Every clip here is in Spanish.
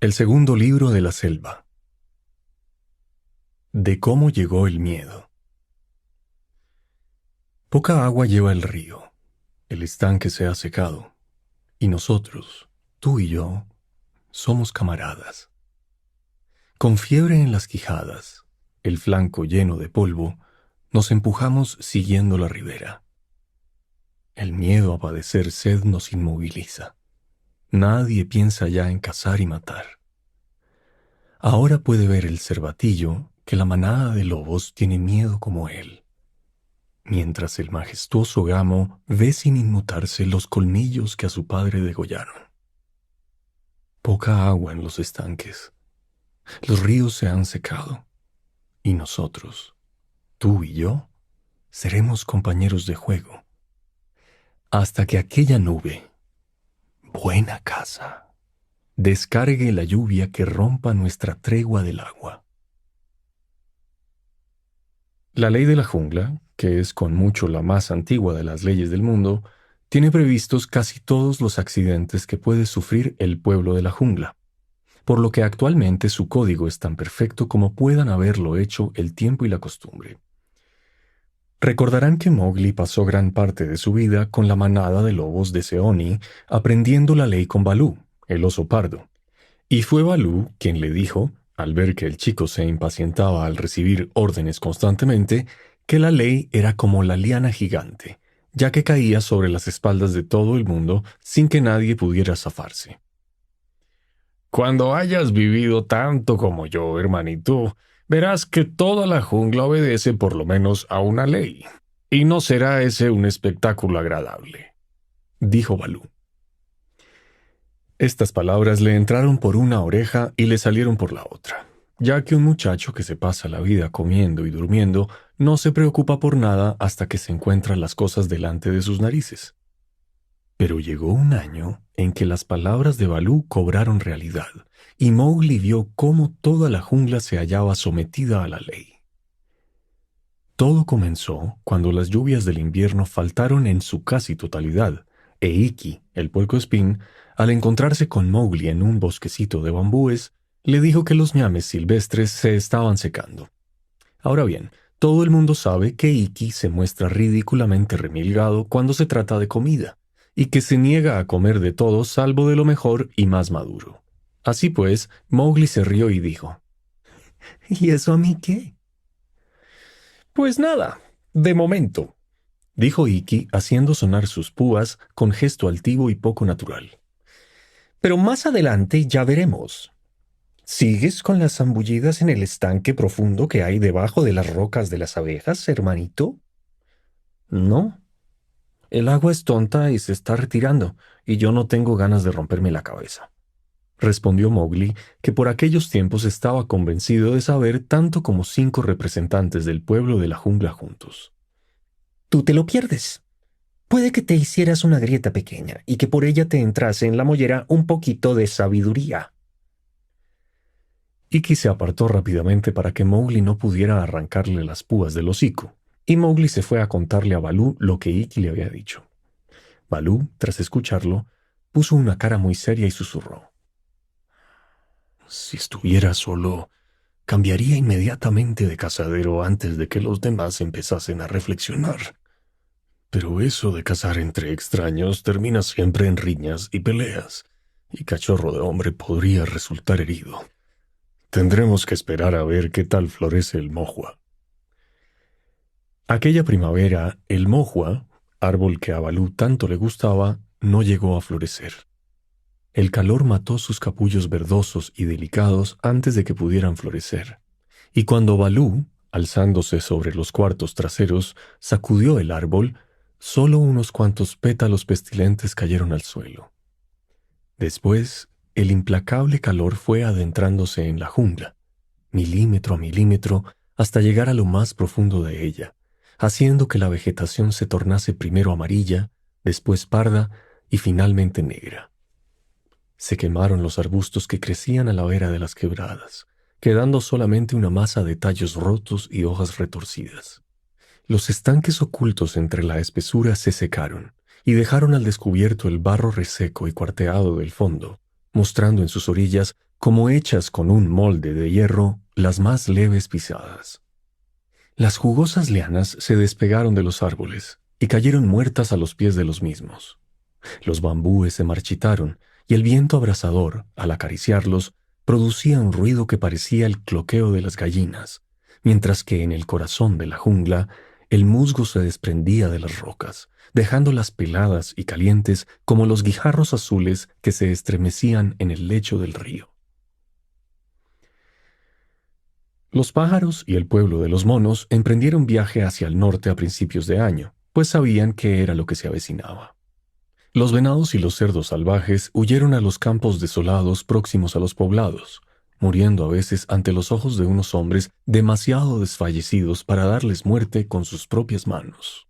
El segundo libro de la selva. De cómo llegó el miedo. Poca agua lleva el río, el estanque se ha secado, y nosotros, tú y yo, somos camaradas. Con fiebre en las quijadas, el flanco lleno de polvo, nos empujamos siguiendo la ribera. El miedo a padecer sed nos inmoviliza. Nadie piensa ya en cazar y matar. Ahora puede ver el cervatillo que la manada de lobos tiene miedo como él, mientras el majestuoso gamo ve sin inmutarse los colmillos que a su padre degollaron. Poca agua en los estanques. Los ríos se han secado, y nosotros, tú y yo, seremos compañeros de juego, hasta que aquella nube, buena casa, descargue la lluvia que rompa nuestra tregua del agua. La ley de la jungla, que es con mucho la más antigua de las leyes del mundo, tiene previstos casi todos los accidentes que puede sufrir el pueblo de la jungla, por lo que actualmente su código es tan perfecto como puedan haberlo hecho el tiempo y la costumbre. Recordarán que Mowgli pasó gran parte de su vida con la manada de lobos de Seoni, aprendiendo la ley con Balú, el oso pardo. Y fue Balú quien le dijo, al ver que el chico se impacientaba al recibir órdenes constantemente, que la ley era como la liana gigante, ya que caía sobre las espaldas de todo el mundo sin que nadie pudiera zafarse. Cuando hayas vivido tanto como yo, hermanito, verás que toda la jungla obedece por lo menos a una ley, y no será ese un espectáculo agradable, dijo Balú. Estas palabras le entraron por una oreja y le salieron por la otra, ya que un muchacho que se pasa la vida comiendo y durmiendo no se preocupa por nada hasta que se encuentran las cosas delante de sus narices. Pero llegó un año en que las palabras de Balú cobraron realidad, y Mowgli vio cómo toda la jungla se hallaba sometida a la ley. Todo comenzó cuando las lluvias del invierno faltaron en su casi totalidad, e Ikki, el puercoespín, al encontrarse con Mowgli en un bosquecito de bambúes, le dijo que los ñames silvestres se estaban secando. Ahora bien, todo el mundo sabe que Ikki se muestra ridículamente remilgado cuando se trata de comida, y que se niega a comer de todo salvo de lo mejor y más maduro. Así pues, Mowgli se rió y dijo: ¿Y eso a mí qué? Pues nada, de momento, dijo Ikki haciendo sonar sus púas con gesto altivo y poco natural. Pero más adelante ya veremos. ¿Sigues con las zambullidas en el estanque profundo que hay debajo de las rocas de las abejas, hermanito? No. El agua es tonta y se está retirando, y yo no tengo ganas de romperme la cabeza, respondió Mowgli, que por aquellos tiempos estaba convencido de saber tanto como 5 representantes del pueblo de la jungla juntos. Tú te lo pierdes. Puede que te hicieras una grieta pequeña y que por ella te entrase en la mollera un poquito de sabiduría. Ikki se apartó rápidamente para que Mowgli no pudiera arrancarle las púas del hocico, y Mowgli se fue a contarle a Balú lo que Ikki le había dicho. Balú, tras escucharlo, puso una cara muy seria y susurró: Si estuviera solo, cambiaría inmediatamente de cazadero antes de que los demás empezasen a reflexionar. Pero eso de cazar entre extraños termina siempre en riñas y peleas, y Cachorro de Hombre podría resultar herido. Tendremos que esperar a ver qué tal florece el mohua. Aquella primavera, el mohua, árbol que a Balú tanto le gustaba, no llegó a florecer. El calor mató sus capullos verdosos y delicados antes de que pudieran florecer, y cuando Balú, alzándose sobre los cuartos traseros, sacudió el árbol, solo unos cuantos pétalos pestilentes cayeron al suelo. Después, el implacable calor fue adentrándose en la jungla, milímetro a milímetro, hasta llegar a lo más profundo de ella, haciendo que la vegetación se tornase primero amarilla, después parda y finalmente negra. Se quemaron los arbustos que crecían a la vera de las quebradas, quedando solamente una masa de tallos rotos y hojas retorcidas. Los estanques ocultos entre la espesura se secaron y dejaron al descubierto el barro reseco y cuarteado del fondo, mostrando en sus orillas como hechas con un molde de hierro, las más leves pisadas. Las jugosas lianas se despegaron de los árboles y cayeron muertas a los pies de los mismos. Los bambúes se marchitaron y el viento abrasador, al acariciarlos, producía un ruido que parecía el cloqueo de las gallinas, mientras que en el corazón de la jungla el musgo se desprendía de las rocas, dejándolas peladas y calientes como los guijarros azules que se estremecían en el lecho del río. Los pájaros y el pueblo de los monos emprendieron viaje hacia el norte a principios de año, pues sabían que era lo que se avecinaba. Los venados y los cerdos salvajes huyeron a los campos desolados próximos a los poblados, muriendo a veces ante los ojos de unos hombres demasiado desfallecidos para darles muerte con sus propias manos.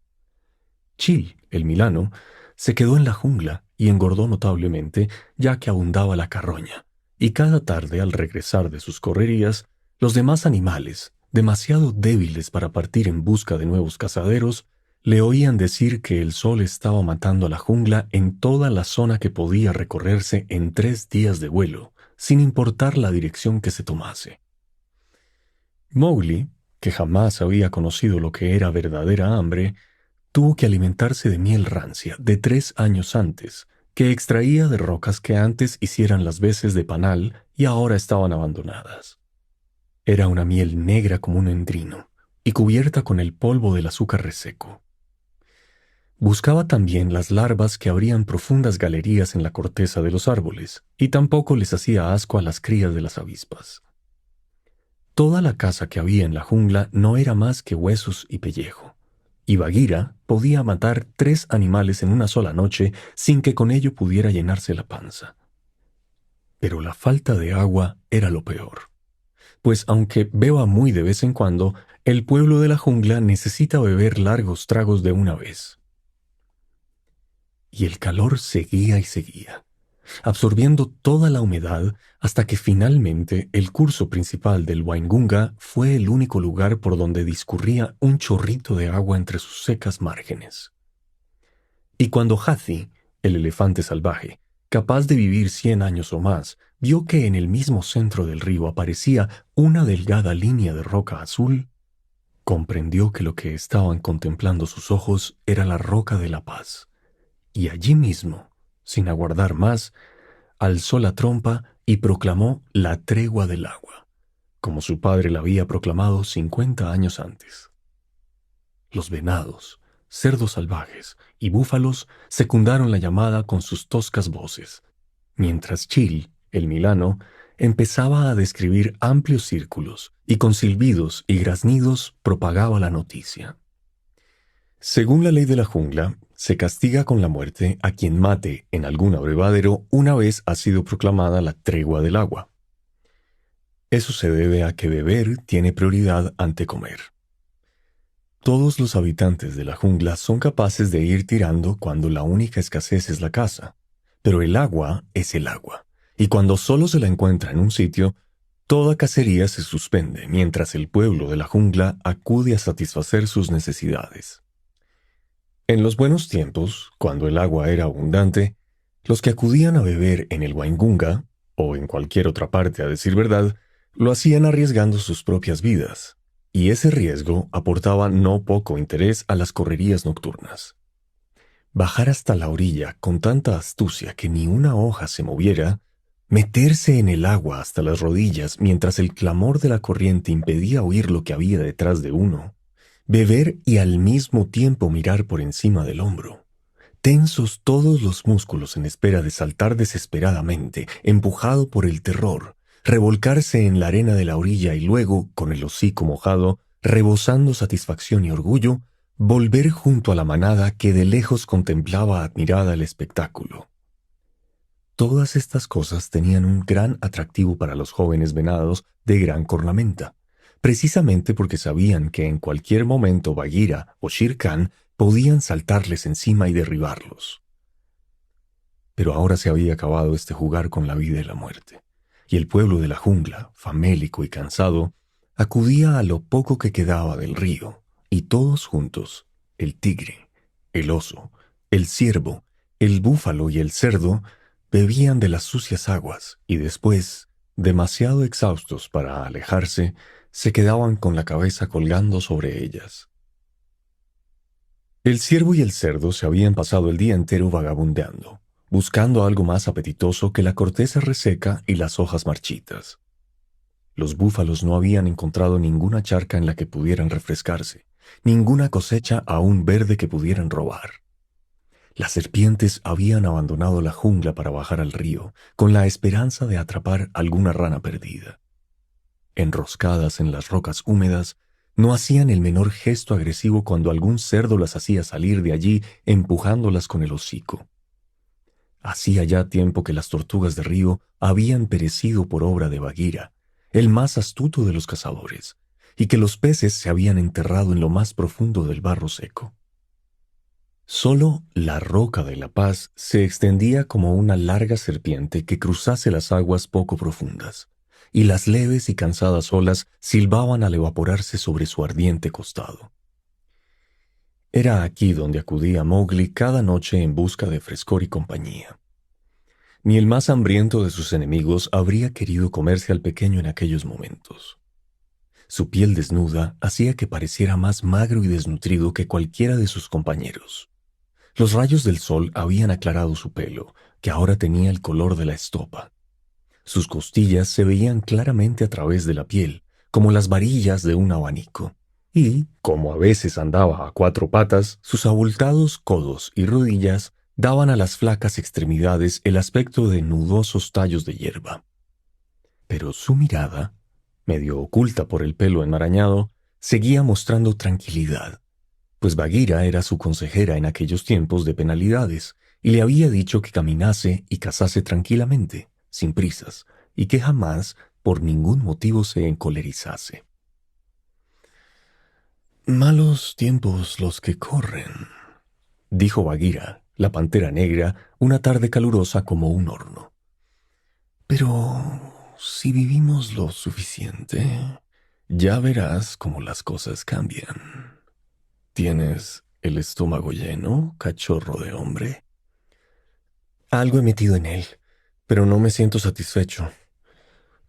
Chil, el milano, se quedó en la jungla y engordó notablemente, ya que abundaba la carroña, y cada tarde al regresar de sus correrías, los demás animales, demasiado débiles para partir en busca de nuevos cazaderos, le oían decir que el sol estaba matando a la jungla en toda la zona que podía recorrerse en 3 días de vuelo, sin importar la dirección que se tomase. Mowgli, que jamás había conocido lo que era verdadera hambre, tuvo que alimentarse de miel rancia de 3 años antes, que extraía de rocas que antes hicieran las veces de panal y ahora estaban abandonadas. Era una miel negra como un endrino y cubierta con el polvo del azúcar reseco. Buscaba también las larvas que abrían profundas galerías en la corteza de los árboles, y tampoco les hacía asco a las crías de las avispas. Toda la caza que había en la jungla no era más que huesos y pellejo, y Bagheera podía matar 3 animales en una sola noche sin que con ello pudiera llenarse la panza. Pero la falta de agua era lo peor, pues aunque beba muy de vez en cuando, el pueblo de la jungla necesita beber largos tragos de una vez. Y el calor seguía y seguía, absorbiendo toda la humedad hasta que finalmente el curso principal del Waingunga fue el único lugar por donde discurría un chorrito de agua entre sus secas márgenes. Y cuando Hathi, el elefante salvaje, capaz de vivir 100 años o más, vio que en el mismo centro del río aparecía una delgada línea de roca azul, comprendió que lo que estaban contemplando sus ojos era la Roca de la Paz. Y allí mismo, sin aguardar más, alzó la trompa y proclamó la tregua del agua, como su padre la había proclamado 50 años antes. Los venados, cerdos salvajes y búfalos secundaron la llamada con sus toscas voces, mientras Chil, el milano, empezaba a describir amplios círculos y con silbidos y graznidos propagaba la noticia. Según la ley de la jungla, se castiga con la muerte a quien mate en algún abrevadero una vez ha sido proclamada la tregua del agua. Eso se debe a que beber tiene prioridad ante comer. Todos los habitantes de la jungla son capaces de ir tirando cuando la única escasez es la caza, pero el agua es el agua, y cuando solo se la encuentra en un sitio, toda cacería se suspende mientras el pueblo de la jungla acude a satisfacer sus necesidades. En los buenos tiempos, cuando el agua era abundante, los que acudían a beber en el Waingunga, o en cualquier otra parte a decir verdad, lo hacían arriesgando sus propias vidas, y ese riesgo aportaba no poco interés a las correrías nocturnas. Bajar hasta la orilla con tanta astucia que ni una hoja se moviera, meterse en el agua hasta las rodillas mientras el clamor de la corriente impedía oír lo que había detrás de uno, beber y al mismo tiempo mirar por encima del hombro, tensos todos los músculos en espera de saltar desesperadamente, empujado por el terror, revolcarse en la arena de la orilla y luego, con el hocico mojado, rebosando satisfacción y orgullo, volver junto a la manada que de lejos contemplaba admirada el espectáculo. Todas estas cosas tenían un gran atractivo para los jóvenes venados de gran cornamenta, precisamente porque sabían que en cualquier momento Bagheera o Shere Khan podían saltarles encima y derribarlos. Pero ahora se había acabado este jugar con la vida y la muerte, y el pueblo de la jungla, famélico y cansado, acudía a lo poco que quedaba del río, y todos juntos, el tigre, el oso, el ciervo, el búfalo y el cerdo, bebían de las sucias aguas y después, demasiado exhaustos para alejarse, se quedaban con la cabeza colgando sobre ellas. El ciervo y el cerdo se habían pasado el día entero vagabundeando, buscando algo más apetitoso que la corteza reseca y las hojas marchitas. Los búfalos no habían encontrado ninguna charca en la que pudieran refrescarse, ninguna cosecha aún verde que pudieran robar. Las serpientes habían abandonado la jungla para bajar al río, con la esperanza de atrapar alguna rana perdida. Enroscadas en las rocas húmedas, no hacían el menor gesto agresivo cuando algún cerdo las hacía salir de allí empujándolas con el hocico. Hacía ya tiempo que las tortugas de río habían perecido por obra de Bagheera, el más astuto de los cazadores, y que los peces se habían enterrado en lo más profundo del barro seco. Solo la roca de la paz se extendía como una larga serpiente que cruzase las aguas poco profundas, y las leves y cansadas olas silbaban al evaporarse sobre su ardiente costado. Era aquí donde acudía Mowgli cada noche en busca de frescor y compañía. Ni el más hambriento de sus enemigos habría querido comerse al pequeño en aquellos momentos. Su piel desnuda hacía que pareciera más magro y desnutrido que cualquiera de sus compañeros. Los rayos del sol habían aclarado su pelo, que ahora tenía el color de la estopa. Sus costillas se veían claramente a través de la piel, como las varillas de un abanico. Y, como a veces andaba a cuatro patas, sus abultados codos y rodillas daban a las flacas extremidades el aspecto de nudosos tallos de hierba. Pero su mirada, medio oculta por el pelo enmarañado, seguía mostrando tranquilidad, pues Bagheera era su consejera en aquellos tiempos de penalidades, y le había dicho que caminase y cazase tranquilamente, sin prisas, y que jamás, por ningún motivo, se encolerizase. «Malos tiempos los que corren», dijo Bagheera, la pantera negra, una tarde calurosa como un horno. «Pero si vivimos lo suficiente, ya verás cómo las cosas cambian. ¿Tienes el estómago lleno, cachorro de hombre?» «Algo he metido en él, pero no me siento satisfecho.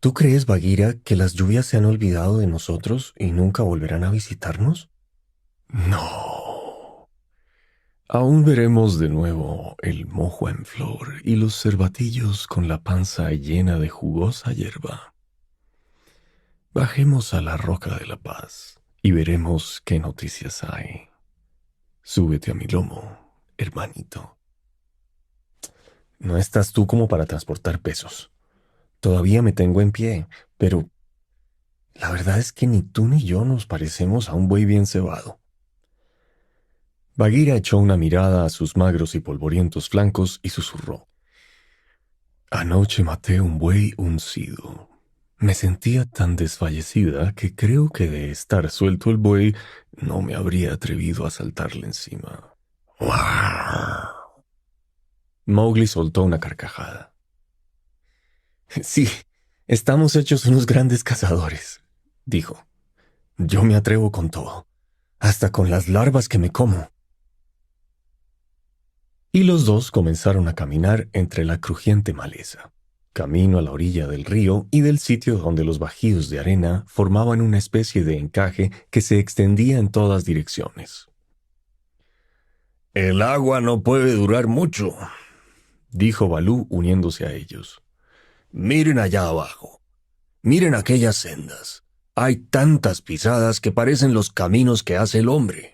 ¿Tú crees, Bagheera, que las lluvias se han olvidado de nosotros y nunca volverán a visitarnos?» «No. Aún veremos de nuevo el mojo en flor y los cervatillos con la panza llena de jugosa hierba. Bajemos a la Roca de la Paz y veremos qué noticias hay. Súbete a mi lomo, hermanito». «No estás tú como para transportar pesos. Todavía me tengo en pie, pero la verdad es que ni tú ni yo nos parecemos a un buey bien cebado». Bagheera echó una mirada a sus magros y polvorientos flancos y susurró: «Anoche maté un buey uncido. Me sentía tan desfallecida que creo que de estar suelto el buey no me habría atrevido a saltarle encima». Mowgli soltó una carcajada. «Sí, estamos hechos unos grandes cazadores», dijo. «Yo me atrevo con todo, hasta con las larvas que me como». Y los dos comenzaron a caminar entre la crujiente maleza, camino a la orilla del río y del sitio donde los bajíos de arena formaban una especie de encaje que se extendía en todas direcciones. «El agua no puede durar mucho», dijo Balú uniéndose a ellos. «Miren allá abajo. Miren aquellas sendas. Hay tantas pisadas que parecen los caminos que hace el hombre».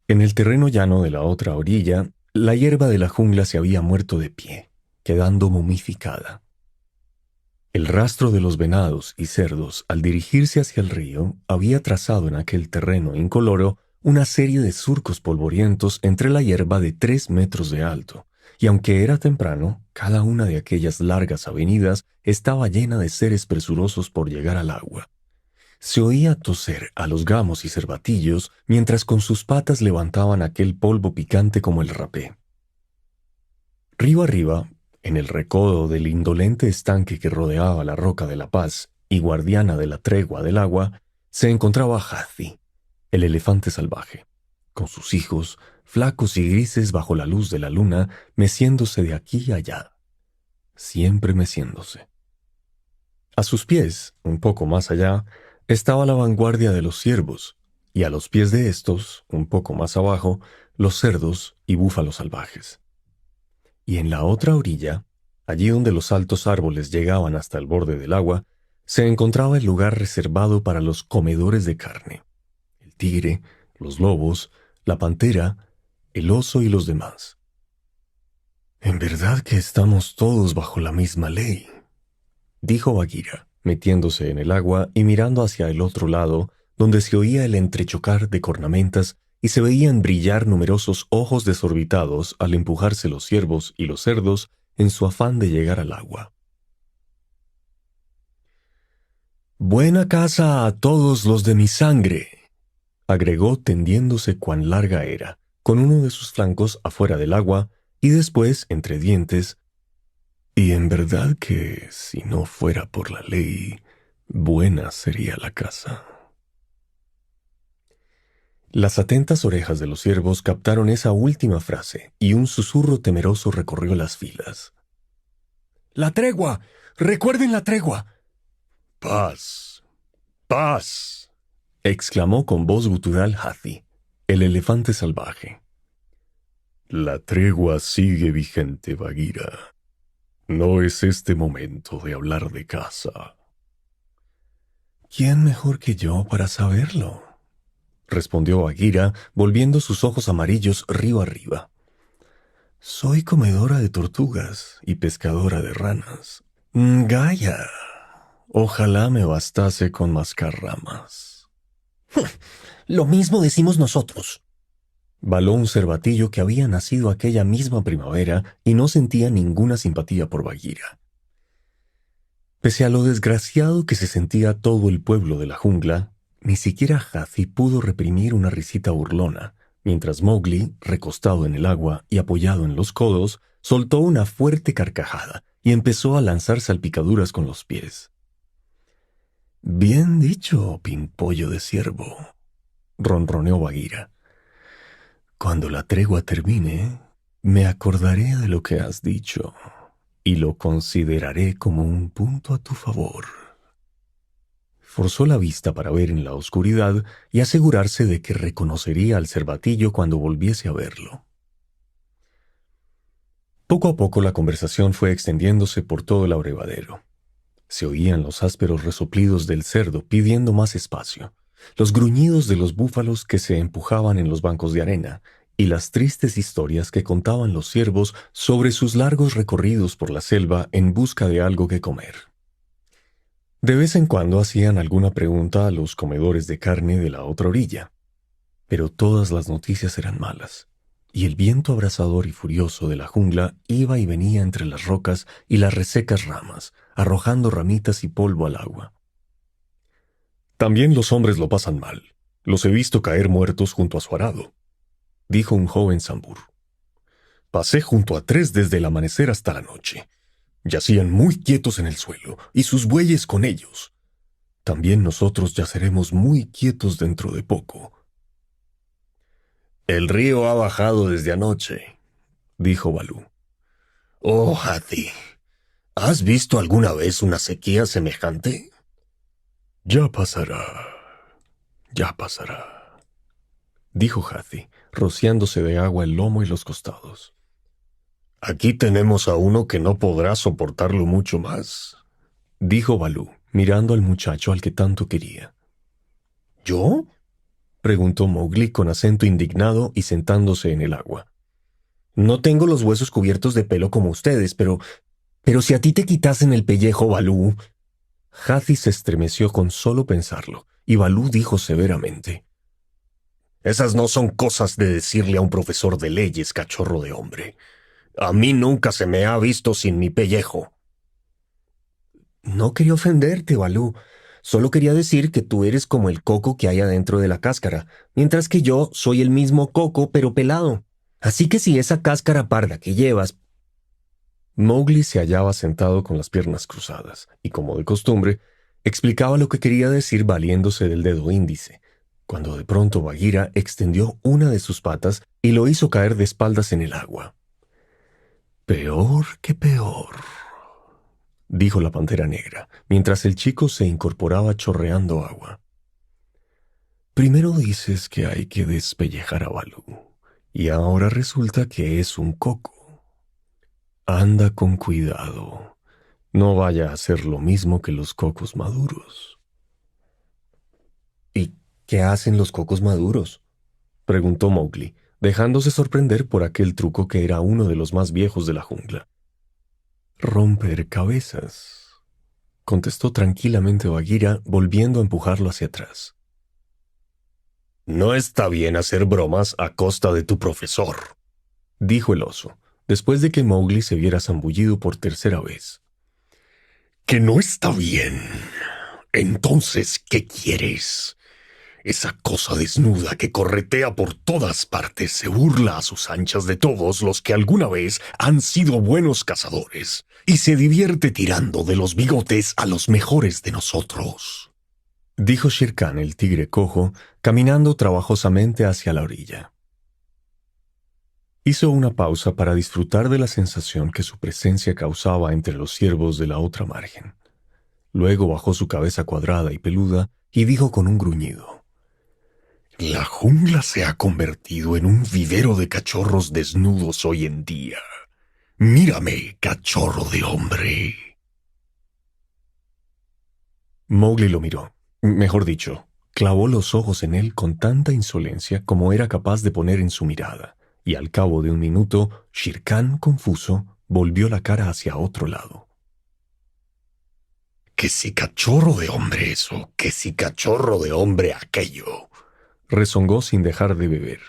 En el terreno llano de la otra orilla, la hierba de la jungla se había muerto de pie, quedando momificada. El rastro de los venados y cerdos, al dirigirse hacia el río, había trazado en aquel terreno incoloro una serie de surcos polvorientos entre la hierba de 3 metros de alto, y aunque era temprano, cada una de aquellas largas avenidas estaba llena de seres presurosos por llegar al agua. Se oía toser a los gamos y cervatillos mientras con sus patas levantaban aquel polvo picante como el rapé. Río arriba, en el recodo del indolente estanque que rodeaba la Roca de la Paz y guardiana de la tregua del agua, se encontraba Hathi, el elefante salvaje, con sus hijos, flacos y grises bajo la luz de la luna, meciéndose de aquí y allá, siempre meciéndose. A sus pies, un poco más allá, estaba la vanguardia de los ciervos, y a los pies de estos, un poco más abajo, los cerdos y búfalos salvajes. Y en la otra orilla, allí donde los altos árboles llegaban hasta el borde del agua, se encontraba el lugar reservado para los comedores de carne: el tigre, los lobos, la pantera, el oso y los demás. En verdad que estamos todos bajo la misma ley, dijo Bagheera, metiéndose en el agua y mirando hacia el otro lado, donde se oía el entrechocar de cornamentas y se veían brillar numerosos ojos desorbitados al empujarse los ciervos y los cerdos en su afán de llegar al agua. «Buena caza a todos los de mi sangre», agregó tendiéndose cuán larga era, con uno de sus flancos afuera del agua, y después, entre dientes: «Y en verdad que, si no fuera por la ley, buena sería la caza». Las atentas orejas de los ciervos captaron esa última frase, y un susurro temeroso recorrió las filas. «¡La tregua! ¡Recuerden la tregua!» «¡Paz! ¡Paz!», exclamó con voz gutural Hathi, el elefante salvaje. «La tregua sigue vigente, Bagheera. No es este momento de hablar de caza». «¿Quién mejor que yo para saberlo?», respondió Bagheera, volviendo sus ojos amarillos río arriba. «Soy comedora de tortugas y pescadora de ranas. Gaia, ojalá me bastase con mascar ramas». «Lo mismo decimos nosotros», baló un cervatillo que había nacido aquella misma primavera y no sentía ninguna simpatía por Bagheera. Pese a lo desgraciado que se sentía todo el pueblo de la jungla, ni siquiera Hathi pudo reprimir una risita burlona, mientras Mowgli, recostado en el agua y apoyado en los codos, soltó una fuerte carcajada y empezó a lanzar salpicaduras con los pies. «Bien dicho, pimpollo de ciervo», ronroneó Bagheera. «Cuando la tregua termine, me acordaré de lo que has dicho y lo consideraré como un punto a tu favor». Forzó la vista para ver en la oscuridad y asegurarse de que reconocería al cervatillo cuando volviese a verlo. Poco a poco la conversación fue extendiéndose por todo el abrevadero. Se oían los ásperos resoplidos del cerdo pidiendo más espacio, los gruñidos de los búfalos que se empujaban en los bancos de arena, y las tristes historias que contaban los ciervos sobre sus largos recorridos por la selva en busca de algo que comer. De vez en cuando hacían alguna pregunta a los comedores de carne de la otra orilla, pero todas las noticias eran malas, y el viento abrasador y furioso de la jungla iba y venía entre las rocas y las resecas ramas, arrojando ramitas y polvo al agua. «También los hombres lo pasan mal. Los he visto caer muertos junto a su arado», dijo un joven Sambur. «Pasé junto a 3 desde el amanecer hasta la noche. Yacían muy quietos en el suelo, y sus bueyes con ellos. También nosotros yaceremos muy quietos dentro de poco». «El río ha bajado desde anoche», dijo Balú. «Oh, Hathi, ¿has visto alguna vez una sequía semejante?» «Ya pasará, dijo Hathi, rociándose de agua el lomo y los costados. «Aquí tenemos a uno que no podrá soportarlo mucho más», dijo Balú, mirando al muchacho al que tanto quería. «¿Yo?», preguntó Mowgli con acento indignado y sentándose en el agua. «No tengo los huesos cubiertos de pelo como ustedes, pero si a ti te quitasen el pellejo, Balú...» Hathi se estremeció con solo pensarlo, y Balú dijo severamente: «Esas no son cosas de decirle a un profesor de leyes, cachorro de hombre. A mí nunca se me ha visto sin mi pellejo». «No quería ofenderte, Balú. Solo quería decir que tú eres como el coco que hay adentro de la cáscara, mientras que yo soy el mismo coco pero pelado. Así que si esa cáscara parda que llevas...» Mowgli se hallaba sentado con las piernas cruzadas y, como de costumbre, explicaba lo que quería decir valiéndose del dedo índice, cuando de pronto Bagheera extendió una de sus patas y lo hizo caer de espaldas en el agua. «Peor que peor», dijo la pantera negra, mientras el chico se incorporaba chorreando agua. Primero dices que hay que despellejar a Balú, y ahora resulta que es un coco. Anda con cuidado. No vaya a hacer lo mismo que los cocos maduros. ¿Y qué hacen los cocos maduros? Preguntó Mowgli, dejándose sorprender por aquel truco que era uno de los más viejos de la jungla. Romper cabezas, contestó tranquilamente Bagheera, volviendo a empujarlo hacia atrás. No está bien hacer bromas a costa de tu profesor, dijo el oso, después de que Mowgli se viera zambullido por tercera vez. ¿Que no está bien? Entonces, ¿qué quieres? Esa cosa desnuda que corretea por todas partes se burla a sus anchas de todos los que alguna vez han sido buenos cazadores y se divierte tirando de los bigotes a los mejores de nosotros, dijo Shere Khan el tigre cojo, caminando trabajosamente hacia la orilla. Hizo una pausa para disfrutar de la sensación que su presencia causaba entre los ciervos de la otra margen. Luego bajó su cabeza cuadrada y peluda y dijo con un gruñido: La jungla se ha convertido en un vivero de cachorros desnudos hoy en día. Mírame, cachorro de hombre. Mowgli lo miró. Mejor dicho, clavó los ojos en él con tanta insolencia como era capaz de poner en su mirada, y al cabo de un minuto, Shere Khan, confuso, volvió la cara hacia otro lado. Que si cachorro de hombre eso, que si cachorro de hombre aquello, rezongó sin dejar de beber.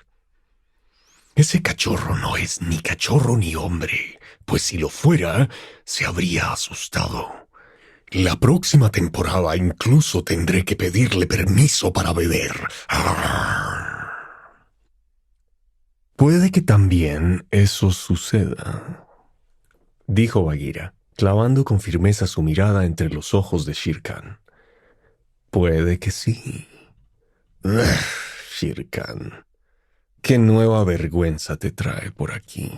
Ese cachorro no es ni cachorro ni hombre, pues si lo fuera, se habría asustado. La próxima temporada incluso tendré que pedirle permiso para beber. Puede que también eso suceda, dijo Bagheera, clavando con firmeza su mirada entre los ojos de Shere Khan. Puede que sí. Shere Khan, qué nueva vergüenza te trae por aquí.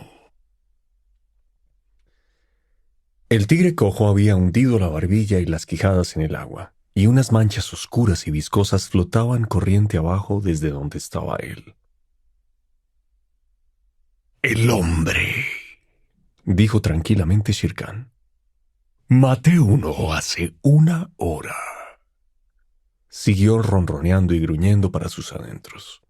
El tigre cojo había hundido la barbilla y las quijadas en el agua, y unas manchas oscuras y viscosas flotaban corriente abajo desde donde estaba él. El hombre, dijo tranquilamente Shere Khan. Maté uno hace 1 hora. Siguió ronroneando y gruñendo para sus adentros.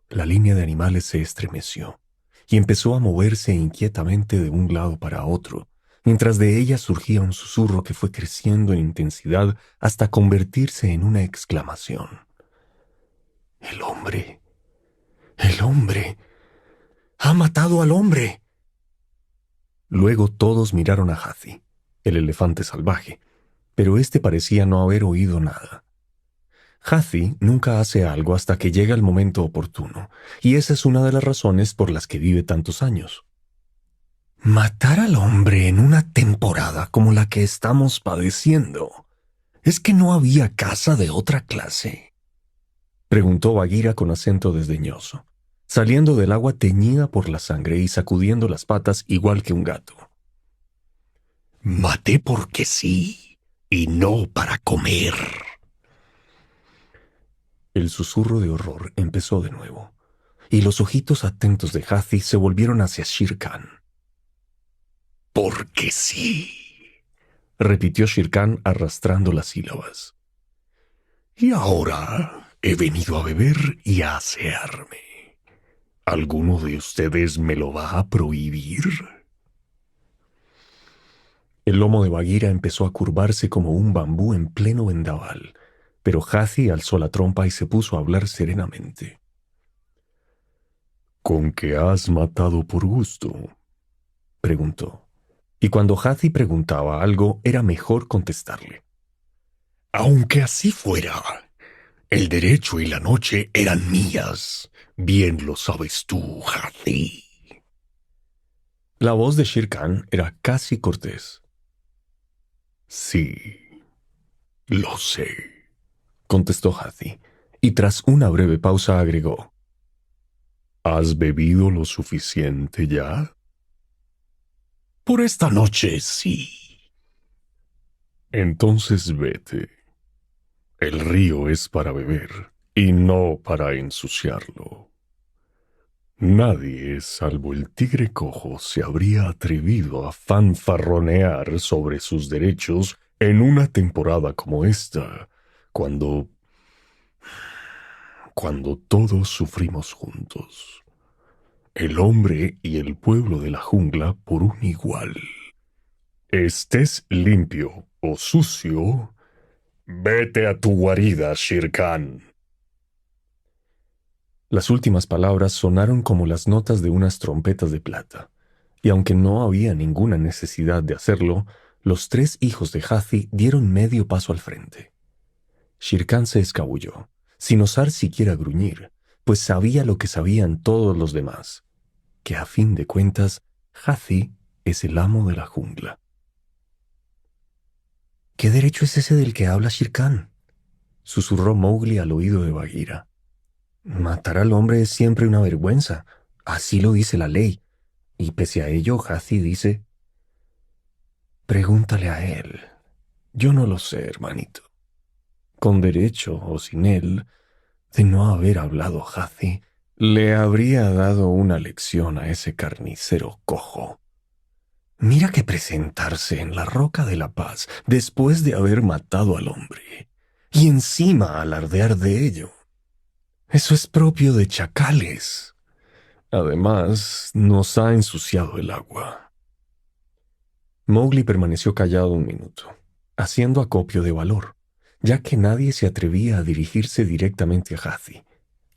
La línea de animales se estremeció y empezó a moverse inquietamente de un lado para otro, mientras de ella surgía un susurro que fue creciendo en intensidad hasta convertirse en una exclamación. ¡El hombre! ¡El hombre! ¡Ha matado al hombre! Luego todos miraron a Hathi, el elefante salvaje, pero éste parecía no haber oído nada. Hathi nunca hace algo hasta que llega el momento oportuno, y esa es una de las razones por las que vive tantos años. Matar al hombre en una temporada como la que estamos padeciendo, ¿es que no había caza de otra clase?, preguntó Bagheera con acento desdeñoso, saliendo del agua teñida por la sangre y sacudiendo las patas igual que un gato. Maté porque sí, y no para comer. El susurro de horror empezó de nuevo, y los ojitos atentos de Hathi se volvieron hacia Shere Khan. Porque sí, repitió Shere Khan arrastrando las sílabas. Y ahora he venido a beber y a asearme. ¿Alguno de ustedes me lo va a prohibir? El lomo de Bagheera empezó a curvarse como un bambú en pleno vendaval, pero Hathi alzó la trompa y se puso a hablar serenamente. ¿Con qué has matado por gusto?, preguntó. Y cuando Hathi preguntaba algo, era mejor contestarle. Aunque así fuera, el derecho y la noche eran mías. Bien lo sabes tú, Hathi. La voz de Shere Khan era casi cortés. Sí, lo sé, contestó Hathi, y tras una breve pausa agregó. ¿Has bebido lo suficiente ya? Por esta noche, sí. Entonces vete. El río es para beber y no para ensuciarlo. Nadie, salvo el tigre cojo, se habría atrevido a fanfarronear sobre sus derechos en una temporada como esta, cuando todos sufrimos juntos, el hombre y el pueblo de la jungla por un igual. Estés limpio o sucio, vete a tu guarida, Shere Khan. Las últimas palabras sonaron como las notas de unas trompetas de plata, y aunque no había ninguna necesidad de hacerlo, los tres hijos de Hathi dieron medio paso al frente. Shere Khan se escabulló, sin osar siquiera gruñir, pues sabía lo que sabían todos los demás, que a fin de cuentas, Hathi es el amo de la jungla. ¿Qué derecho es ese del que habla Shere Khan? Susurró Mowgli al oído de Bagheera. Matar al hombre es siempre una vergüenza. Así lo dice la ley. Y pese a ello, Hathi dice... Pregúntale a él. Yo no lo sé, hermanito. Con derecho o sin él, de no haber hablado Hathi, le habría dado una lección a ese carnicero cojo. Mira que presentarse en la Roca de la Paz después de haber matado al hombre, y encima alardear de ello. Eso es propio de chacales. Además, nos ha ensuciado el agua. Mowgli permaneció callado un minuto, haciendo acopio de valor, ya que nadie se atrevía a dirigirse directamente a Hathi,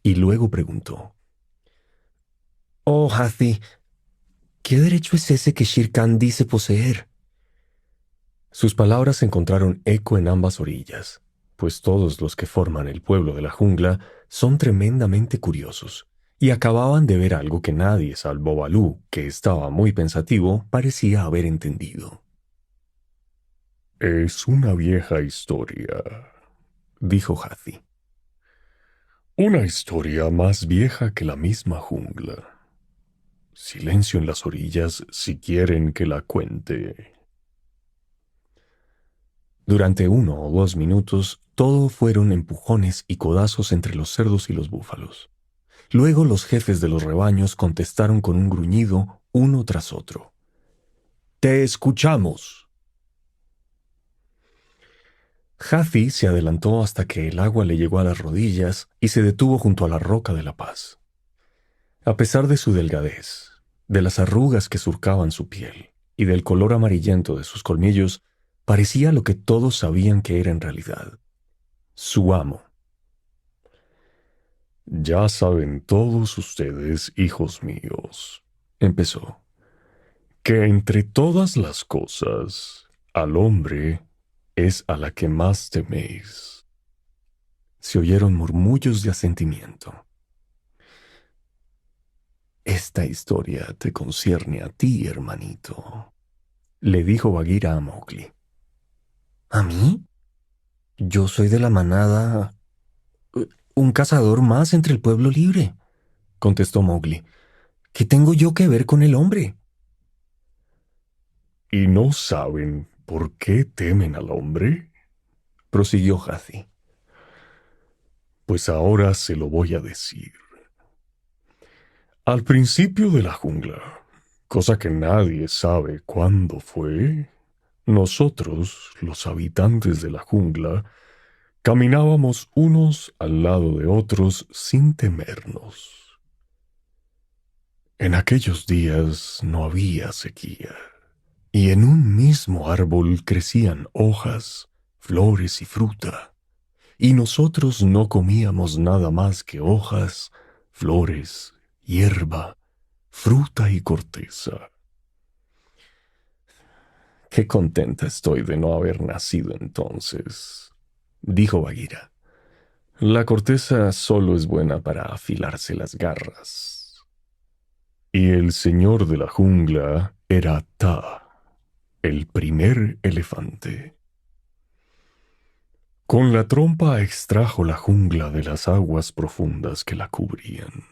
y luego preguntó: Oh, Hathi, ¿qué derecho es ese que Shere Khan dice poseer? Sus palabras encontraron eco en ambas orillas, pues todos los que forman el pueblo de la jungla son tremendamente curiosos, y acababan de ver algo que nadie salvo Balú, que estaba muy pensativo, parecía haber entendido. Es una vieja historia, dijo Hathi. Una historia más vieja que la misma jungla. Silencio en las orillas si quieren que la cuente. Durante 1 o 2 minutos, todo fueron empujones y codazos entre los cerdos y los búfalos. Luego los jefes de los rebaños contestaron con un gruñido uno tras otro. «¡Te escuchamos!». Hathi se adelantó hasta que el agua le llegó a las rodillas y se detuvo junto a la Roca de la Paz. A pesar de su delgadez, de las arrugas que surcaban su piel y del color amarillento de sus colmillos, parecía lo que todos sabían que era en realidad: su amo. «Ya saben todos ustedes, hijos míos», empezó, «que entre todas las cosas, al hombre es a la que más teméis». Se oyeron murmullos de asentimiento. «Esta historia te concierne a ti, hermanito», le dijo Bagheera a Mowgli. ¿A mí? Yo soy de la manada... un cazador más entre el pueblo libre, contestó Mowgli. ¿Qué tengo yo que ver con el hombre? ¿Y no saben por qué temen al hombre?, prosiguió Hathi. Pues ahora se lo voy a decir. Al principio de la jungla, cosa que nadie sabe cuándo fue, nosotros, los habitantes de la jungla, caminábamos unos al lado de otros sin temernos. En aquellos días no había sequía, y en un mismo árbol crecían hojas, flores y fruta, y nosotros no comíamos nada más que hojas, flores, hierba, fruta y corteza. Qué contenta estoy de no haber nacido entonces, dijo Bagheera. La corteza solo es buena para afilarse las garras. Y el señor de la jungla era Ta, el primer elefante. Con la trompa extrajo la jungla de las aguas profundas que la cubrían,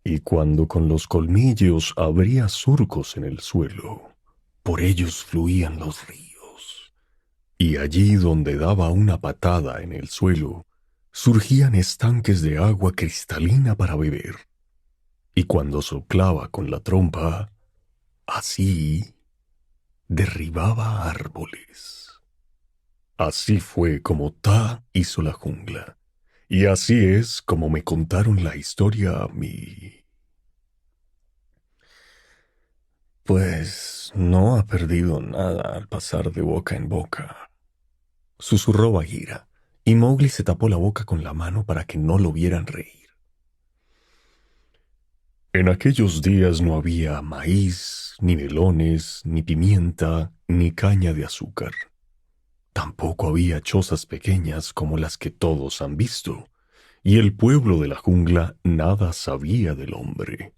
y cuando con los colmillos abría surcos en el suelo, por ellos fluían los ríos, y allí donde daba una patada en el suelo, surgían estanques de agua cristalina para beber, y cuando soplaba con la trompa, así derribaba árboles. Así fue como Ta hizo la jungla, y así es como me contaron la historia a mí. Pues no ha perdido nada al pasar de boca en boca, susurró Bagheera, y Mowgli se tapó la boca con la mano para que no lo vieran reír. En aquellos días no había maíz, ni melones, ni pimienta, ni caña de azúcar. Tampoco había chozas pequeñas como las que todos han visto, y el pueblo de la jungla nada sabía del hombre.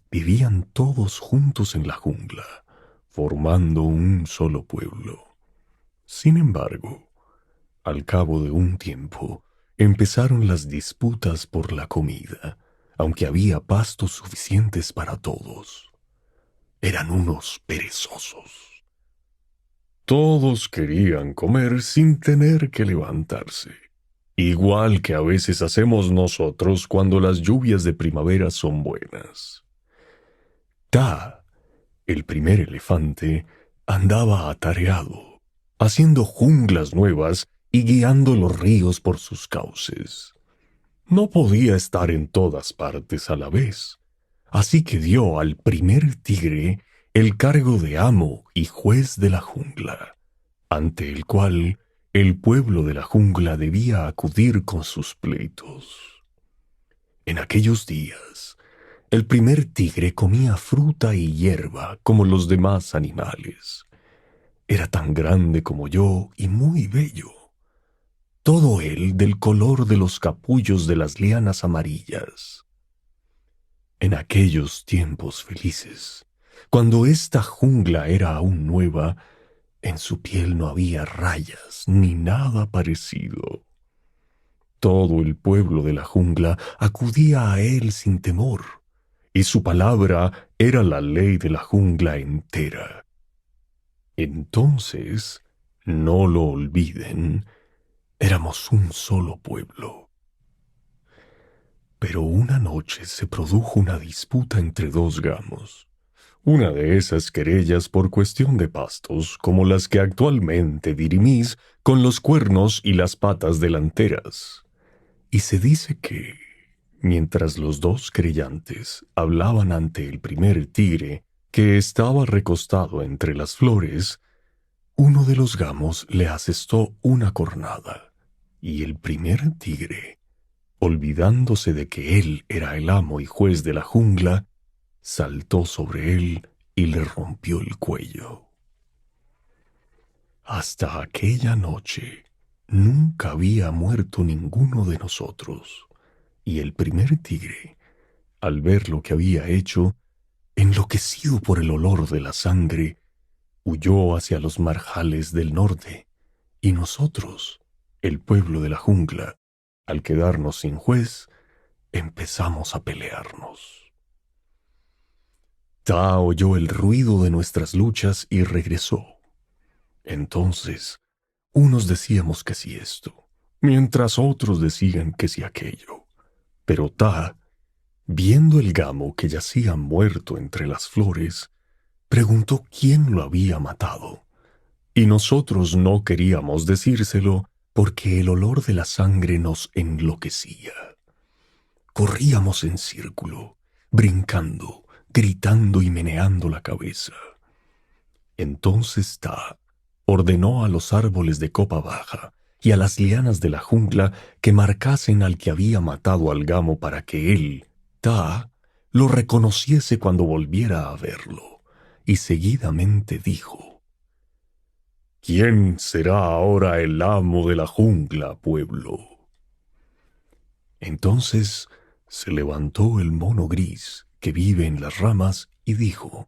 Vivían todos juntos en la jungla, formando un solo pueblo. Sin embargo, al cabo de un tiempo, empezaron las disputas por la comida, aunque había pastos suficientes para todos. Eran unos perezosos. Todos querían comer sin tener que levantarse, igual que a veces hacemos nosotros cuando las lluvias de primavera son buenas. Ta, el primer elefante, andaba atareado, haciendo junglas nuevas y guiando los ríos por sus cauces. No podía estar en todas partes a la vez, así que dio al primer tigre el cargo de amo y juez de la jungla, ante el cual el pueblo de la jungla debía acudir con sus pleitos. En aquellos días, el primer tigre comía fruta y hierba como los demás animales. Era tan grande como yo y muy bello, todo él del color de los capullos de las lianas amarillas. En aquellos tiempos felices, cuando esta jungla era aún nueva, en su piel no había rayas ni nada parecido. Todo el pueblo de la jungla acudía a él sin temor, y su palabra era la ley de la jungla entera. Entonces, no lo olviden, éramos un solo pueblo. Pero una noche se produjo una disputa entre dos gamos. Una de esas querellas por cuestión de pastos, como las que actualmente dirimís con los cuernos y las patas delanteras. Y se dice que, mientras los dos querellantes hablaban ante el primer tigre, que estaba recostado entre las flores, uno de los gamos le asestó una cornada, y el primer tigre, olvidándose de que él era el amo y juez de la jungla, saltó sobre él y le rompió el cuello. Hasta aquella noche nunca había muerto ninguno de nosotros, y el primer tigre, al ver lo que había hecho, enloquecido por el olor de la sangre, huyó hacia los marjales del norte, y nosotros, el pueblo de la jungla, al quedarnos sin juez, empezamos a pelearnos. Ta oyó el ruido de nuestras luchas y regresó. Entonces, unos decíamos que sí esto, mientras otros decían que sí aquello. Pero Ta, viendo el gamo que yacía muerto entre las flores, preguntó quién lo había matado, y nosotros no queríamos decírselo porque el olor de la sangre nos enloquecía. Corríamos en círculo, brincando, gritando y meneando la cabeza. Entonces Ta ordenó a los árboles de copa baja y a las lianas de la jungla que marcasen al que había matado al gamo para que él, Ta, lo reconociese cuando volviera a verlo, y seguidamente dijo: ¿Quién será ahora el amo de la jungla, pueblo? Entonces se levantó el mono gris que vive en las ramas y dijo: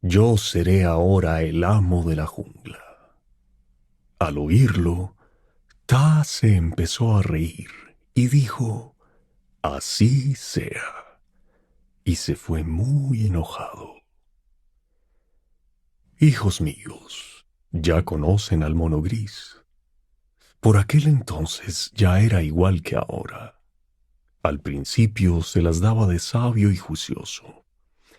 Yo seré ahora el amo de la jungla. Al oírlo, Ta se empezó a reír y dijo: Así sea, y se fue muy enojado. Hijos míos, Ya conocen al mono gris. Por aquel entonces ya era igual que ahora. Al principio se las daba de sabio y juicioso,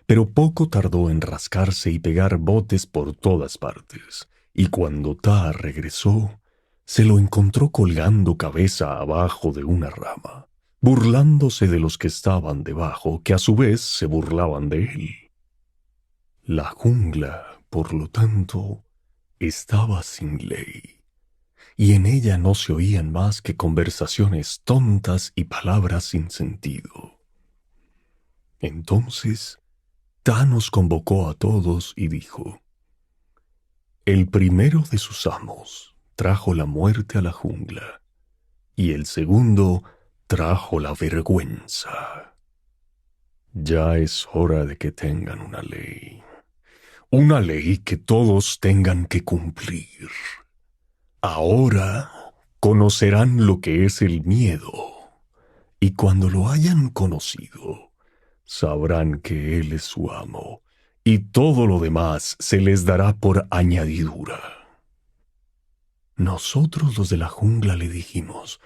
pero poco tardó en rascarse y pegar botes por todas partes, y cuando Ta regresó, se lo encontró colgando cabeza abajo de una rama, burlándose de los que estaban debajo, que a su vez se burlaban de él. La jungla, por lo tanto, estaba sin ley, y en ella no se oían más que conversaciones tontas y palabras sin sentido. Entonces, Ta nos convocó a todos y dijo: el primero de sus amos trajo la muerte a la jungla, y el segundo trajo la vergüenza. Ya es hora de que tengan una ley que todos tengan que cumplir. Ahora conocerán lo que es el miedo, y cuando lo hayan conocido, sabrán que Él es su amo, y todo lo demás se les dará por añadidura. Nosotros los de la jungla le dijimos: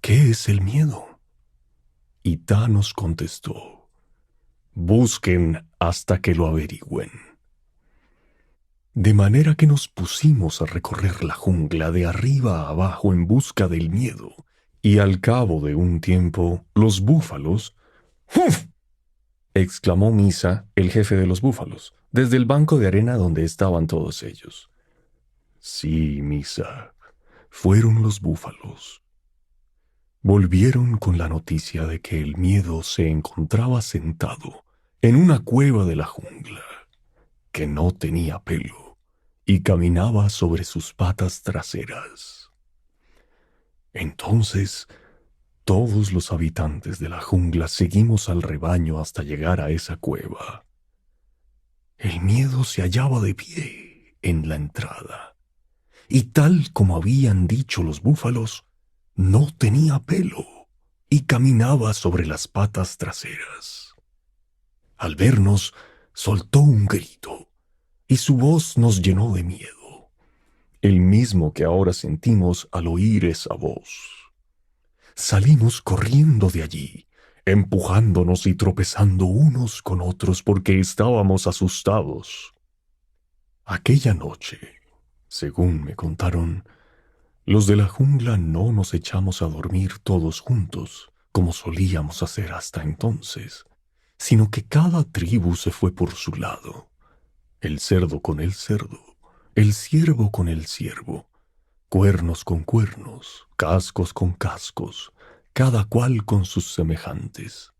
¿qué es el miedo? Y Ta nos contestó: busquen hasta que lo averigüen. De manera que nos pusimos a recorrer la jungla de arriba a abajo en busca del miedo, y al cabo de un tiempo los búfalos... ¡Uf!, exclamó Misa, el jefe de los búfalos, desde el banco de arena donde estaban todos ellos. Sí, Misa, fueron los búfalos. Volvieron con la noticia de que el miedo se encontraba sentado en una cueva de la jungla, que no tenía pelo, y caminaba sobre sus patas traseras. Entonces, todos los habitantes de la jungla seguimos al rebaño hasta llegar a esa cueva. El miedo se hallaba de pie en la entrada, y tal como habían dicho los búfalos, no tenía pelo y caminaba sobre las patas traseras. Al vernos, soltó un grito, y su voz nos llenó de miedo, el mismo que ahora sentimos al oír esa voz. Salimos corriendo de allí, empujándonos y tropezando unos con otros porque estábamos asustados. Aquella noche, según me contaron, los de la jungla no nos echamos a dormir todos juntos, como solíamos hacer hasta entonces, sino que cada tribu se fue por su lado, el cerdo con el cerdo, el ciervo con el ciervo, cuernos con cuernos, cascos con cascos, cada cual con sus semejantes.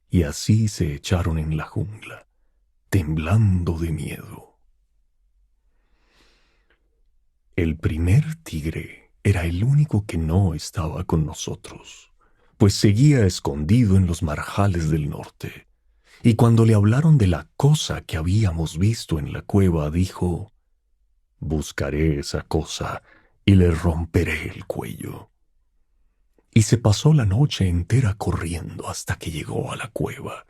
Y así se echaron en la jungla, temblando de miedo. El primer tigre era el único que no estaba con nosotros, pues seguía escondido en los marjales del norte. Y cuando le hablaron de la cosa que habíamos visto en la cueva, dijo: buscaré esa cosa y le romperé el cuello. Y se pasó la noche entera corriendo hasta que llegó a la cueva.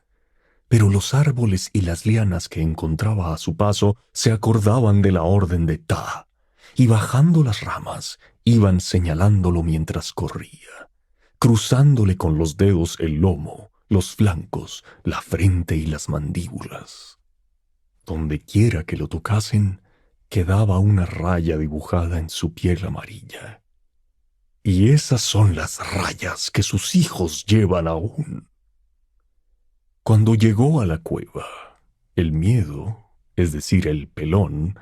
Pero los árboles y las lianas que encontraba a su paso se acordaban de la orden de Ta, y bajando las ramas iban señalándolo mientras corría, cruzándole con los dedos el lomo, los flancos, la frente y las mandíbulas. Donde quiera que lo tocasen, quedaba una raya dibujada en su piel amarilla. Y esas son las rayas que sus hijos llevan aún. Cuando llegó a la cueva, el miedo, es decir, el pelón,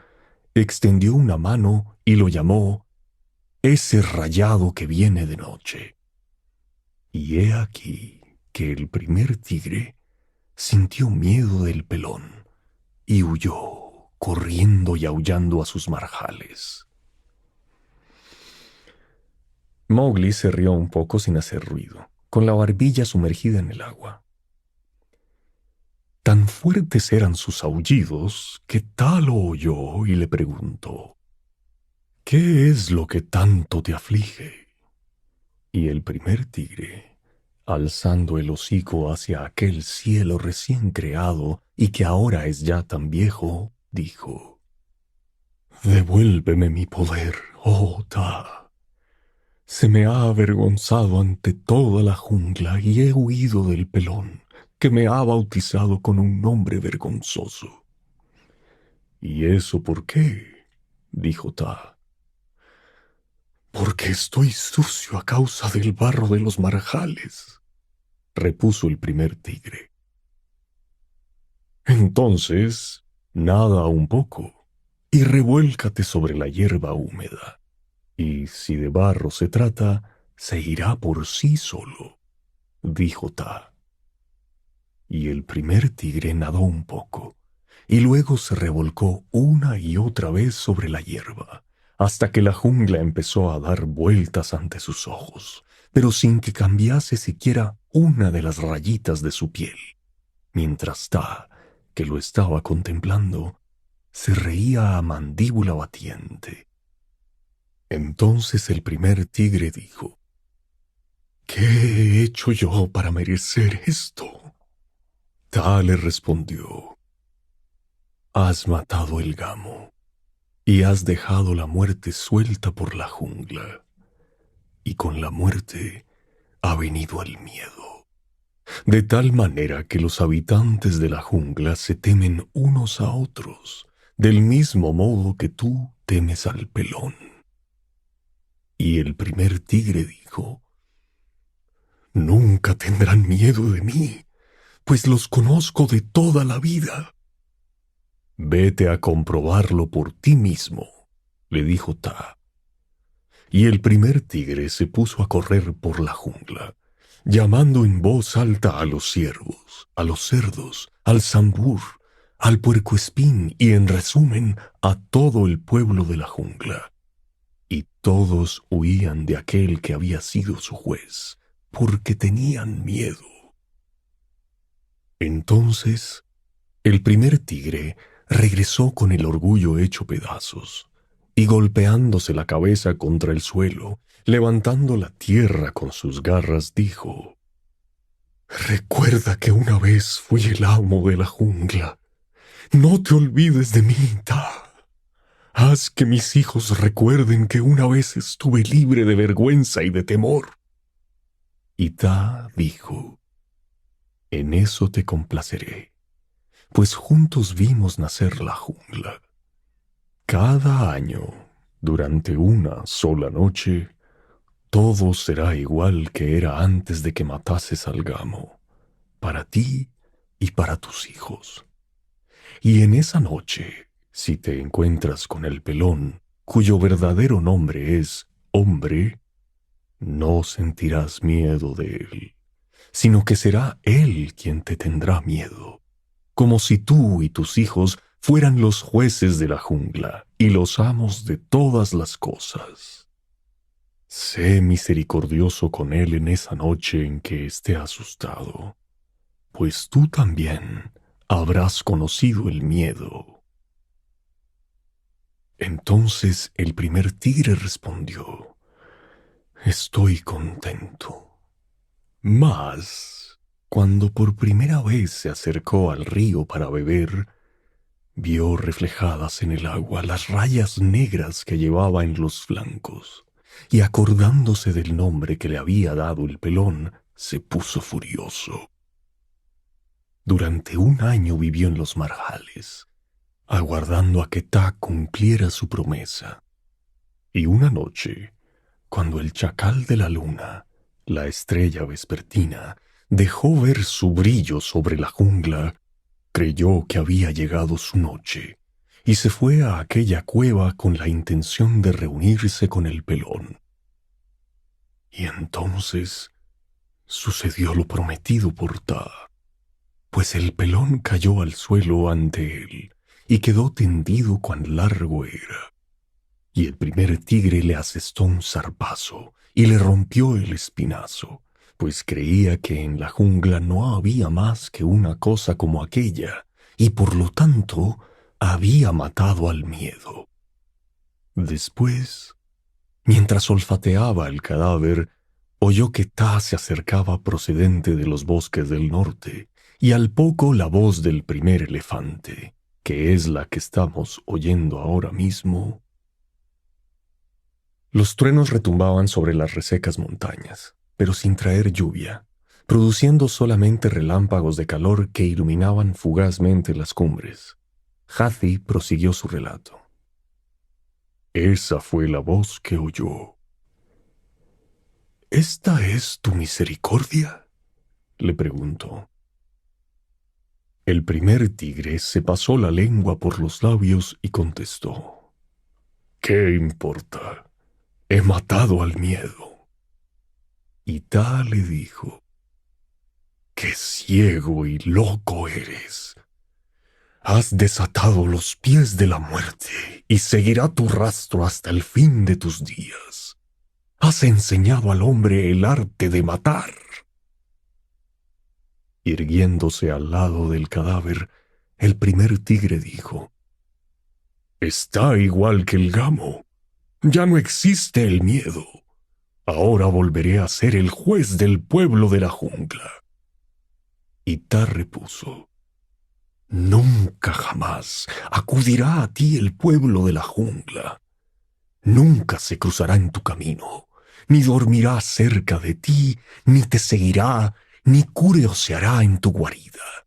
extendió una mano y lo llamó ese rayado que viene de noche. Y he aquí que el primer tigre sintió miedo del pelón y huyó, corriendo y aullando a sus marjales. Mowgli se rió un poco sin hacer ruido, con la barbilla sumergida en el agua. Tan fuertes eran sus aullidos que Ta lo oyó y le preguntó: ¿qué es lo que tanto te aflige? Y el primer tigre, alzando el hocico hacia aquel cielo recién creado y que ahora es ya tan viejo, dijo: Devuélveme mi poder, oh Ta. Se me ha avergonzado ante toda la jungla y he huido del pelón, que me ha bautizado con un nombre vergonzoso. ¿Y eso por qué? Dijo Ta. Porque estoy sucio a causa del barro de los marjales, repuso el primer tigre. Entonces, nada un poco y revuélcate sobre la hierba húmeda, y si de barro se trata, se irá por sí solo, dijo Ta. Y el primer tigre nadó un poco, y luego se revolcó una y otra vez sobre la hierba, hasta que la jungla empezó a dar vueltas ante sus ojos, pero sin que cambiase siquiera una de las rayitas de su piel, mientras Ta, que lo estaba contemplando, se reía a mandíbula batiente. Entonces el primer tigre dijo: ¿Qué he hecho yo para merecer esto? Ta le respondió: Has matado el gamo y has dejado la muerte suelta por la jungla, y con la muerte ha venido el miedo, de tal manera que los habitantes de la jungla se temen unos a otros, del mismo modo que tú temes al pelón. Y el primer tigre dijo: Nunca tendrán miedo de mí, pues los conozco de toda la vida. Vete a comprobarlo por ti mismo, le dijo Ta. Y el primer tigre se puso a correr por la jungla, llamando en voz alta a los ciervos, a los cerdos, al zambur, al puercoespín y, en resumen, a todo el pueblo de la jungla. Y todos huían de aquel que había sido su juez, porque tenían miedo. Entonces, el primer tigre regresó con el orgullo hecho pedazos, y golpeándose la cabeza contra el suelo, levantando la tierra con sus garras, dijo: Recuerda que una vez fui el amo de la jungla. No te olvides de mí, Ta. Haz que mis hijos recuerden que una vez estuve libre de vergüenza y de temor. Y Ta dijo: En eso te complaceré, pues juntos vimos nacer la jungla. Cada año, durante una sola noche, todo será igual que era antes de que matases al gamo, para ti y para tus hijos. Y en esa noche, si te encuentras con el pelón, cuyo verdadero nombre es Hombre, no sentirás miedo de él, sino que será él quien te tendrá miedo, como si tú y tus hijos fueran los jueces de la jungla y los amos de todas las cosas. Sé misericordioso con él en esa noche en que esté asustado, pues tú también habrás conocido el miedo. Entonces el primer tigre respondió: Estoy contento. Mas, cuando por primera vez se acercó al río para beber, vio reflejadas en el agua las rayas negras que llevaba en los flancos, y acordándose del nombre que le había dado el pelón, se puso furioso. Durante un año vivió en los marjales, aguardando a que Ta cumpliera su promesa. Y una noche, cuando el chacal de la luna, la estrella vespertina, dejó ver su brillo sobre la jungla, creyó que había llegado su noche, y se fue a aquella cueva con la intención de reunirse con el pelón. Y entonces sucedió lo prometido por Ta, pues el pelón cayó al suelo ante él y quedó tendido cuán largo era. Y el primer tigre le asestó un zarpazo y le rompió el espinazo, pues creía que en la jungla no había más que una cosa como aquella, y por lo tanto había matado al miedo. Después, mientras olfateaba el cadáver, oyó que Ta se acercaba procedente de los bosques del norte, y al poco la voz del primer elefante, que es la que estamos oyendo ahora mismo. Los truenos retumbaban sobre las resecas montañas, pero sin traer lluvia, produciendo solamente relámpagos de calor que iluminaban fugazmente las cumbres. Hathi prosiguió su relato. Esa fue la voz que oyó. ¿Esta es tu misericordia?, le preguntó. El primer tigre se pasó la lengua por los labios y contestó. ¿Qué importa? He matado al miedo. Y Ta le dijo. ¡Qué ciego y loco eres! Has desatado los pies de la muerte y seguirá tu rastro hasta el fin de tus días. Has enseñado al hombre el arte de matar. Irguiéndose al lado del cadáver, el primer tigre dijo, está igual que el gamo. Ya no existe el miedo. Ahora volveré a ser el juez del pueblo de la jungla. Y Ta repuso, nunca jamás acudirá a ti el pueblo de la jungla. Nunca se cruzará en tu camino, ni dormirá cerca de ti, ni te seguirá, ni curioseará en tu guarida.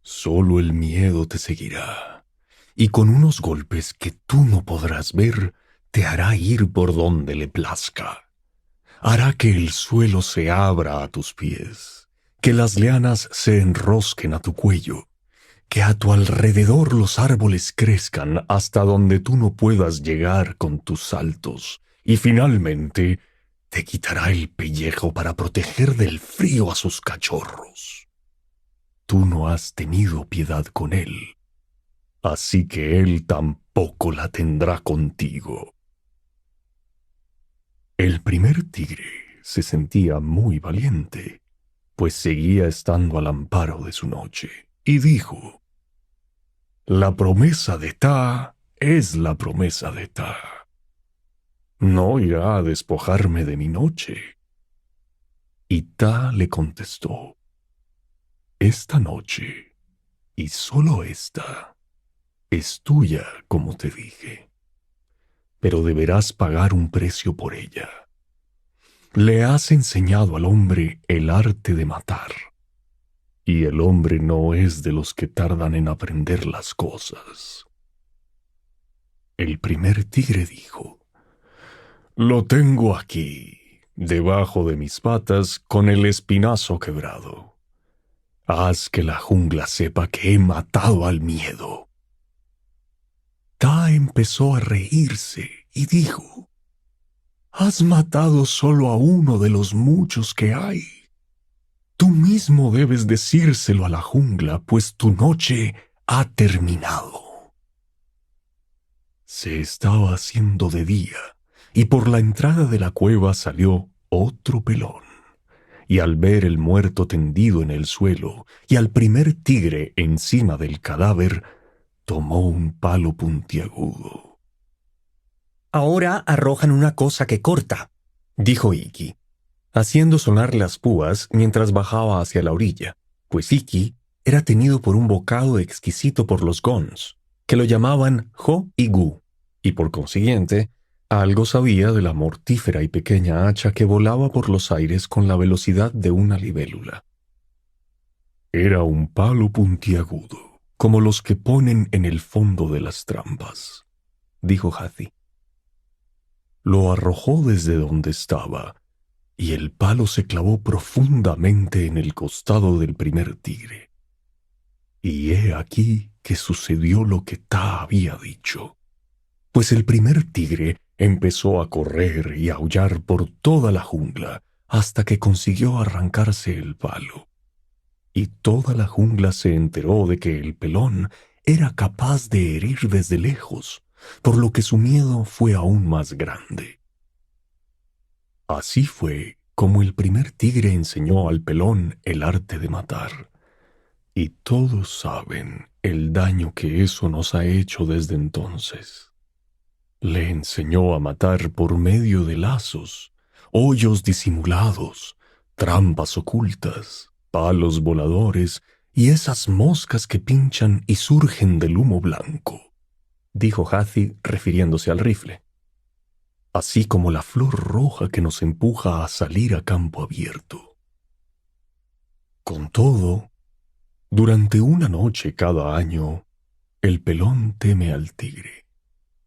Solo el miedo te seguirá, y con unos golpes que tú no podrás ver, te hará ir por donde le plazca. Hará que el suelo se abra a tus pies, que las lianas se enrosquen a tu cuello, que a tu alrededor los árboles crezcan hasta donde tú no puedas llegar con tus saltos, y finalmente te quitará el pellejo para proteger del frío a sus cachorros. Tú no has tenido piedad con él, así que él tampoco la tendrá contigo. El primer tigre se sentía muy valiente, pues seguía estando al amparo de su noche, y dijo, la promesa de Ta es la promesa de Ta. No irá a despojarme de mi noche. Y Ta le contestó, esta noche, y solo esta, es tuya, como te dije, pero deberás pagar un precio por ella. Le has enseñado al hombre el arte de matar, y el hombre no es de los que tardan en aprender las cosas. El primer tigre dijo, lo tengo aquí, debajo de mis patas, con el espinazo quebrado. Haz que la jungla sepa que he matado al miedo. Ta empezó a reírse y dijo, has matado solo a uno de los muchos que hay. Tú mismo debes decírselo a la jungla, pues tu noche ha terminado. Se estaba haciendo de día, y por la entrada de la cueva salió otro pelón. Y al ver el muerto tendido en el suelo y al primer tigre encima del cadáver, tomó un palo puntiagudo. Ahora arrojan una cosa que corta, dijo Iki, haciendo sonar las púas mientras bajaba hacia la orilla, pues Iki era tenido por un bocado exquisito por los Gons, que lo llamaban Ho y Gu, y por consiguiente, algo sabía de la mortífera y pequeña hacha que volaba por los aires con la velocidad de una libélula. Era un palo puntiagudo, como los que ponen en el fondo de las trampas, dijo Hathi. Lo arrojó desde donde estaba, y el palo se clavó profundamente en el costado del primer tigre. Y he aquí que sucedió lo que Ta había dicho, pues el primer tigre empezó a correr y a aullar por toda la jungla hasta que consiguió arrancarse el palo. Y toda la jungla se enteró de que el pelón era capaz de herir desde lejos, por lo que su miedo fue aún más grande. Así fue como el primer tigre enseñó al pelón el arte de matar, y todos saben el daño que eso nos ha hecho desde entonces. Le enseñó a matar por medio de lazos, hoyos disimulados, trampas ocultas, palos voladores y esas moscas que pinchan y surgen del humo blanco, dijo Hathi refiriéndose al rifle, así como la flor roja que nos empuja a salir a campo abierto. Con todo, durante una noche cada año, el pelón teme al tigre,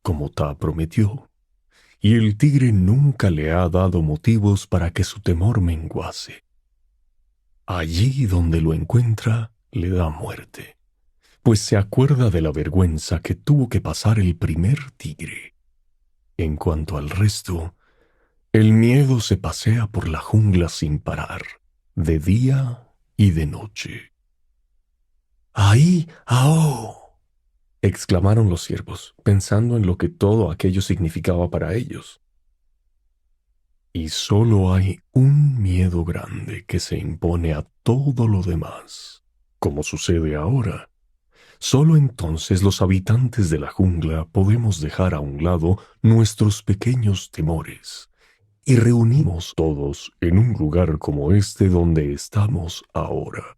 como Ta prometió, y el tigre nunca le ha dado motivos para que su temor menguase. Allí donde lo encuentra, le da muerte, pues se acuerda de la vergüenza que tuvo que pasar el primer tigre. En cuanto al resto, el miedo se pasea por la jungla sin parar, de día y de noche. ¡Ahí! ¡Ao! Exclamaron los ciervos, pensando en lo que todo aquello significaba para ellos. Y solo hay un miedo grande que se impone a todo lo demás, como sucede ahora. Solo entonces los habitantes de la jungla podemos dejar a un lado nuestros pequeños temores y reunimos todos en un lugar como este donde estamos ahora.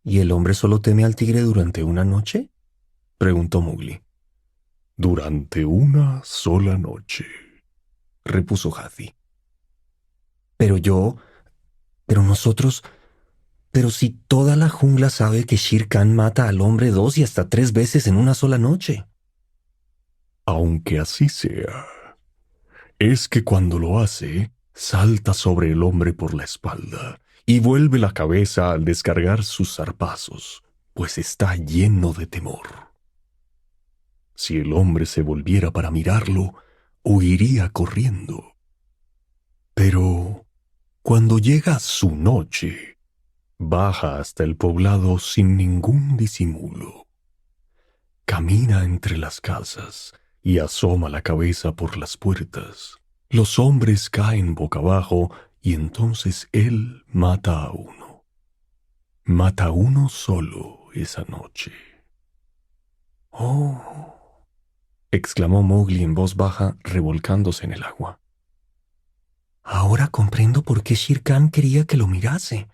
¿Y el hombre solo teme al tigre durante una noche?, preguntó Mowgli. Durante una sola noche, repuso Hathi. Pero nosotros, pero si toda la jungla sabe que Shere Khan mata al hombre 2 y hasta 3 veces en una sola noche. Aunque así sea, es que cuando lo hace, salta sobre el hombre por la espalda y vuelve la cabeza al descargar sus zarpazos, pues está lleno de temor. Si el hombre se volviera para mirarlo, huiría corriendo. Pero cuando llega su noche, baja hasta el poblado sin ningún disimulo. Camina entre las casas y asoma la cabeza por las puertas. Los hombres caen boca abajo y entonces él mata a uno. Mata a uno solo esa noche. ¡Oh!, exclamó Mowgli en voz baja, revolcándose en el agua. Ahora comprendo por qué Shere Khan quería que lo mirase.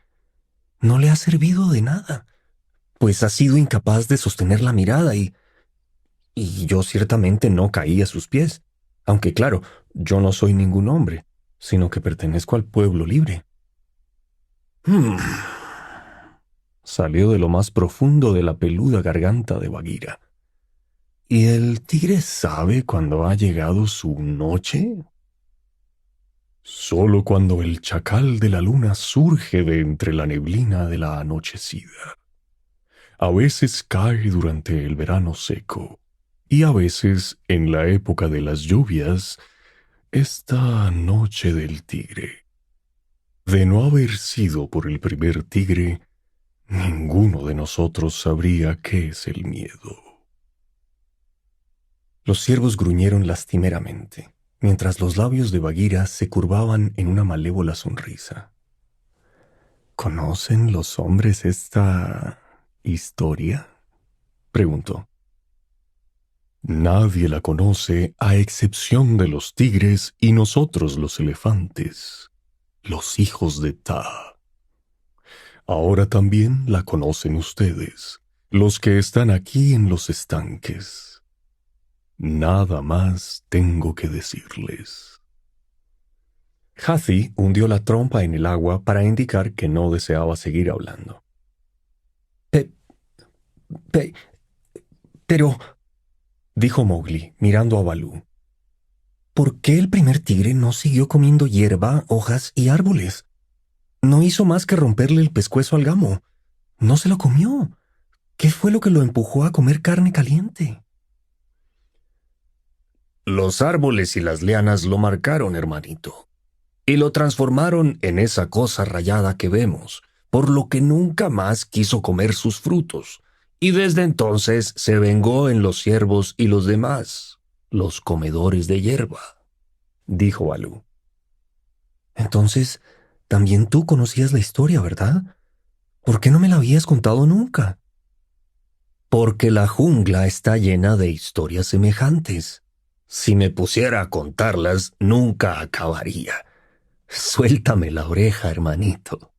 No le ha servido de nada, pues ha sido incapaz de sostener la mirada y yo ciertamente no caí a sus pies, aunque claro, yo no soy ningún hombre, sino que pertenezco al pueblo libre. Salió de lo más profundo de la peluda garganta de Bagheera. ¿Y el tigre sabe cuándo ha llegado su noche? Solo cuando el chacal de la luna surge de entre la neblina de la anochecida. A veces cae durante el verano seco, y a veces, en la época de las lluvias, esta noche del tigre. De no haber sido por el primer tigre, ninguno de nosotros sabría qué es el miedo. Los ciervos gruñeron lastimeramente, mientras los labios de Bagheera se curvaban en una malévola sonrisa. ¿Conocen los hombres esta historia?, preguntó. Nadie la conoce a excepción de los tigres y nosotros los elefantes, los hijos de Ta. Ahora también la conocen ustedes, los que están aquí en los estanques. Nada más tengo que decirles. Hathi hundió la trompa en el agua para indicar que no deseaba seguir hablando. Pero, dijo Mowgli, mirando a Baloo, ¿por qué el primer tigre no siguió comiendo hierba, hojas y árboles? No hizo más que romperle el pescuezo al gamo. No se lo comió. ¿Qué fue lo que lo empujó a comer carne caliente? Los árboles y las lianas lo marcaron, hermanito, y lo transformaron en esa cosa rayada que vemos, por lo que nunca más quiso comer sus frutos, y desde entonces se vengó en los ciervos y los demás, los comedores de hierba, dijo Baloo. Entonces, también tú conocías la historia, ¿verdad? ¿Por qué no me la habías contado nunca? Porque la jungla está llena de historias semejantes. Si me pusiera a contarlas, nunca acabaría. Suéltame la oreja, hermanito.